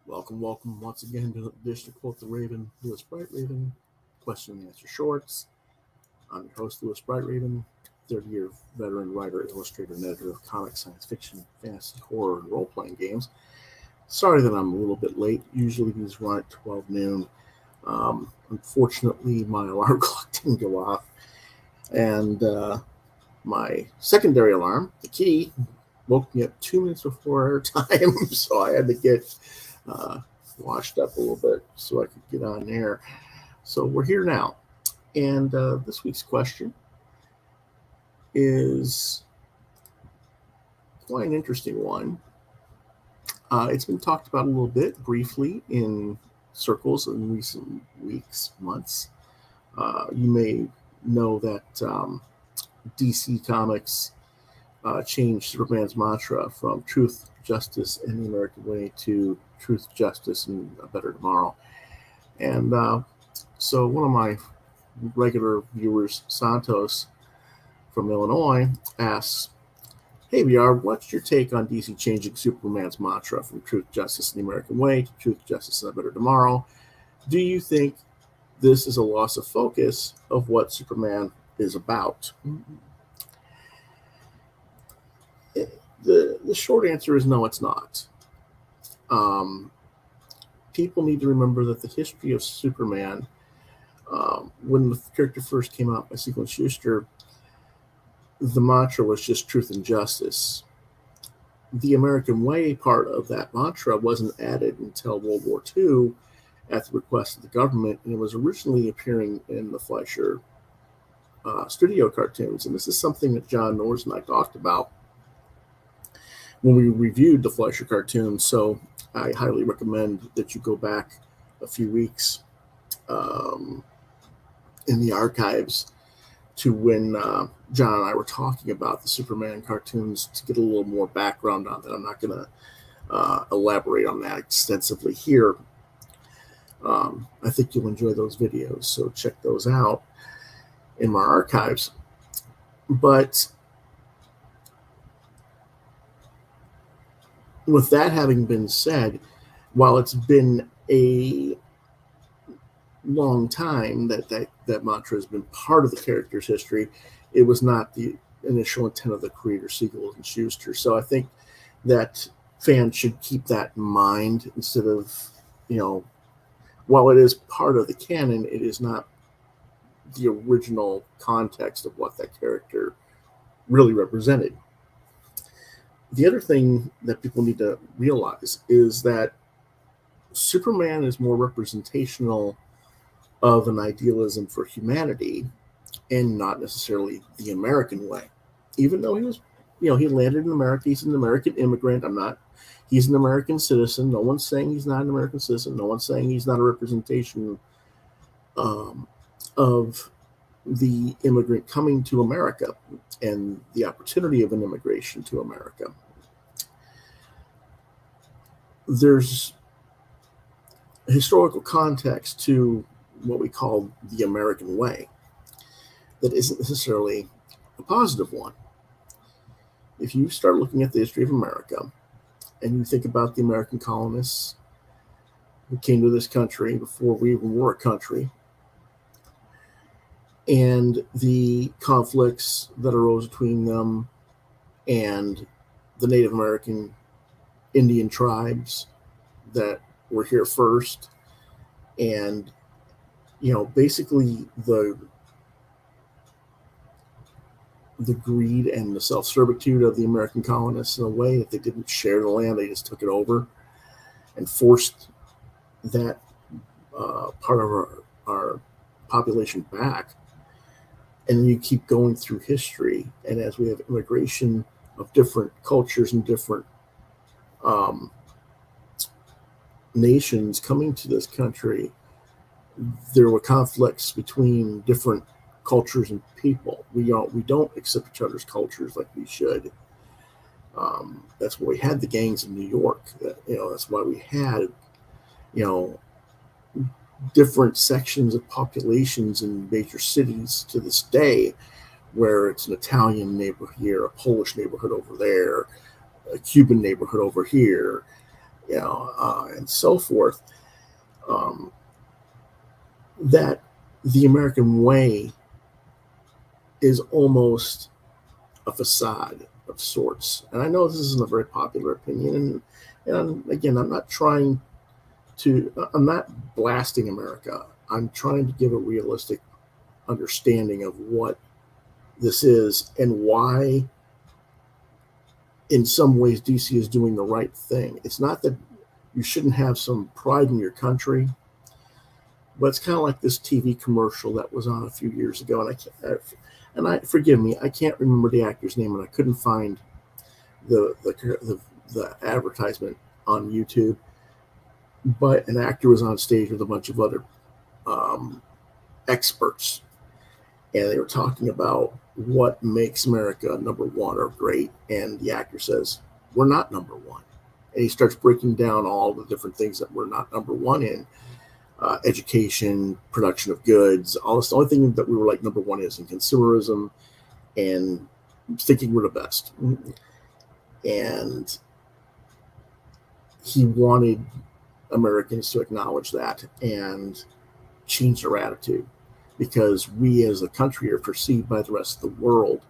Welcome once again to the edition of Quoth The Raven, Lewis Bright Raven, question and answer shorts. I'm your host, Lewis Bright Raven, 30-year veteran writer, illustrator, and editor of comics, science fiction, fantasy, horror, and role-playing games. Sorry that I'm a little bit late. Usually these run at 12 noon. Unfortunately, my alarm clock didn't go off, and my secondary alarm, the key, woke me up 2 minutes before time, so I had to get washed up a little bit so I could get on air. So we're here now. And this week's question is quite an interesting one. It's been talked about a little bit briefly in circles in recent weeks, months. You may know that DC Comics changed Superman's mantra from truth, justice, and the American way to truth, justice, and a better tomorrow. And so one of my regular viewers, Santos from Illinois, asks, "Hey, VR, what's your take on DC changing Superman's mantra from truth, justice, and the American way to truth, justice, and a better tomorrow? Do you think this is a loss of focus of what Superman is about?" The short answer is no, it's not. People need to remember that the history of Superman, when the character first came out by Siegel and Schuster, the mantra was just truth and justice. The American way part of that mantra wasn't added until World War II at the request of the government, and it was originally appearing in the Fleischer studio cartoons. And this is something that John Norris and I talked about when we reviewed the Fleischer cartoons. So I highly recommend that you go back a few weeks in the archives to when John and I were talking about the Superman cartoons to get a little more background on that. I'm not going to elaborate on that extensively here. I think you'll enjoy those videos, so check those out in my archives. But with that having been said, while it's been a long time that mantra has been part of the character's history, it was not the initial intent of the creator, Siegel and Schuster. So I think that fans should keep that in mind instead of, while it is part of the canon, it is not the original context of what that character really represented. The other thing that people need to realize is that Superman is more representational of an idealism for humanity and not necessarily the American way. Even though he was, he landed in America, he's an American immigrant. He's an American citizen. No one's saying he's not an American citizen. No one's saying he's not a representation of the immigrant coming to America and the opportunity of an immigration to America. There's a historical context to what we call the American way that isn't necessarily a positive one. If you start looking at the history of America and you think about the American colonists who came to this country before we even were a country, and the conflicts that arose between them and the Native American Indian tribes that were here first, and basically the greed and the self-servitude of the American colonists in a way that they didn't share the land, they just took it over and forced that part of our population back. And you keep going through history, and as we have immigration of different cultures and different nations coming to this country, there were conflicts between different cultures and people. We don't accept each other's cultures like we should. That's why we had the gangs in New York. That's why we had different sections of populations in major cities to this day, where it's an Italian neighborhood here, a Polish neighborhood over there, a Cuban neighborhood over here. and so forth. Um, that the American way is almost a facade of sorts. And I know this isn't a very popular opinion. And again, I'm not blasting America. I'm trying to give a realistic understanding of what this is and why, in some ways, DC is doing the right thing. It's not that you shouldn't have some pride in your country, but it's kind of like this TV commercial that was on a few years ago, and I forgive me, I can't remember the actor's name, and I couldn't find the advertisement on YouTube. But an actor was on stage with a bunch of other experts, and they were talking about what makes America number one or great. And the actor says, "We're not number one," and he starts breaking down all the different things that we're not number one in. Education, production of goods, all this. The only thing that we were like number one is in consumerism and thinking we're the best. And he wanted Americans to acknowledge that and change their attitude, because we as a country are perceived by the rest of the world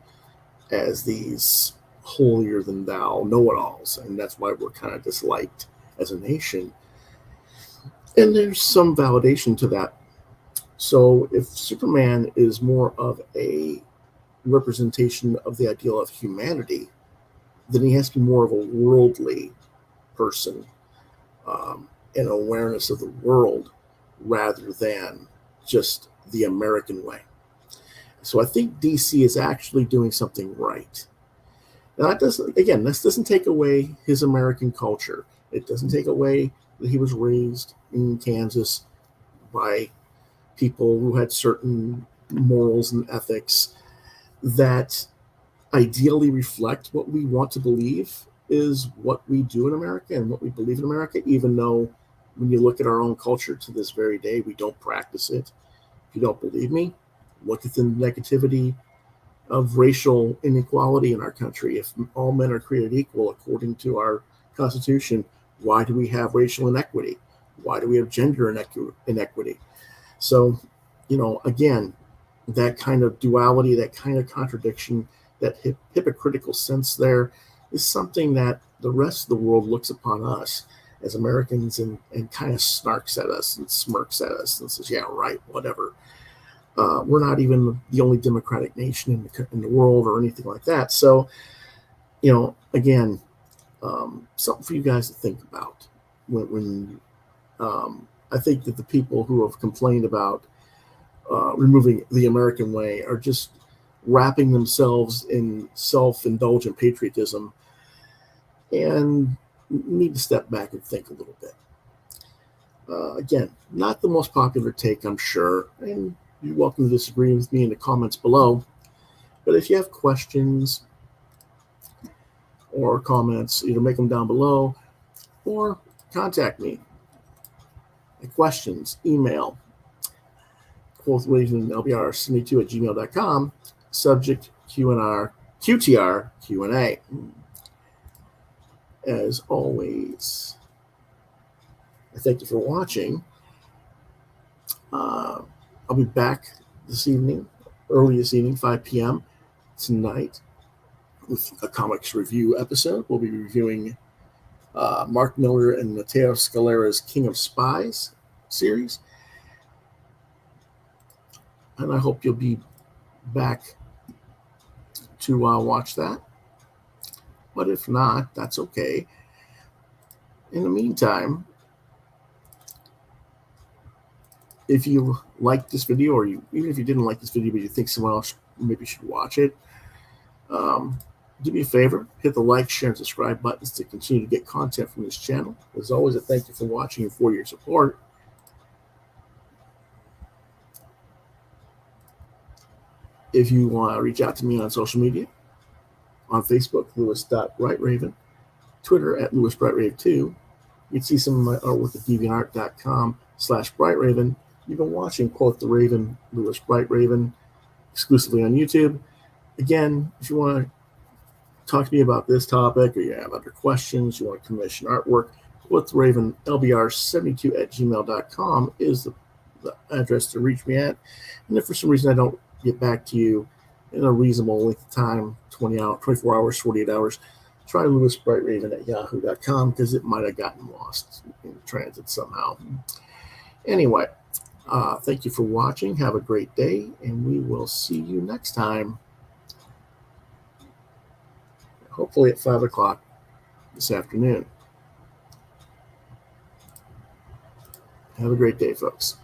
as these holier than thou know-it-alls, and that's why we're kind of disliked as a nation. And there's some validation to that. So if Superman is more of a representation of the ideal of humanity, then he has to be more of a worldly person, an awareness of the world rather than just the American way. So I think DC is actually doing something right. Now this doesn't take away his American culture. It doesn't take away that he was raised in Kansas by people who had certain morals and ethics that ideally reflect what we want to believe is what we do in America and what we believe in America, even though when you look at our own culture to this very day, we don't practice it. If you don't believe me, look at the negativity of racial inequality in our country. If all men are created equal according to our Constitution, why do we have racial inequity? Why do we have gender inequity? So, again, that kind of duality, that kind of contradiction, that hypocritical sense there is something that the rest of the world looks upon us as Americans and kind of snarks at us and smirks at us and says, yeah, right, whatever. We're not even the only democratic nation in the world or anything like that. So, again, something for you guys to think about when I think that the people who have complained about removing the American way are just wrapping themselves in self-indulgent patriotism and need to step back and think a little bit. Again, not the most popular take, I'm sure, and you're welcome to disagree with me in the comments below. But if you have questions or comments, either make them down below or contact me. The questions, email, Quoth The Raven LBR72@gmail.com, subject QTR Q&A. As always, I thank you for watching. I'll be back early this evening, 5 p.m. tonight, with a comics review episode. We'll be reviewing Mark Miller and Matteo Scalera's King of Spies series. And I hope you'll be back to watch that. But if not, that's okay. In the meantime, if you liked this video, or even if you didn't like this video, but you think someone else maybe should watch it, do me a favor, hit the like, share, and subscribe buttons to continue to get content from this channel. As always, I thank you for watching and for your support. If you want to reach out to me on social media, on Facebook, Lewis.BrightRaven, Twitter @LewisBrightRave2. You can see some of my artwork at deviantart.com/BrightRaven. You've been watching Quoth The Raven, Lewis Bright Raven, exclusively on YouTube. Again, if you want to talk to me about this topic, or you have other questions, you want to commission artwork, Quoth The Raven LBR72@gmail.com is the address to reach me at. And if for some reason I don't get back to you in a reasonable length of time, 24 hours, 48 hours, try lewisbrightraven@yahoo.com, because it might have gotten lost in transit somehow. Anyway, thank you for watching. Have a great day, and we will see you next time. Hopefully at 5 o'clock this afternoon. Have a great day, folks.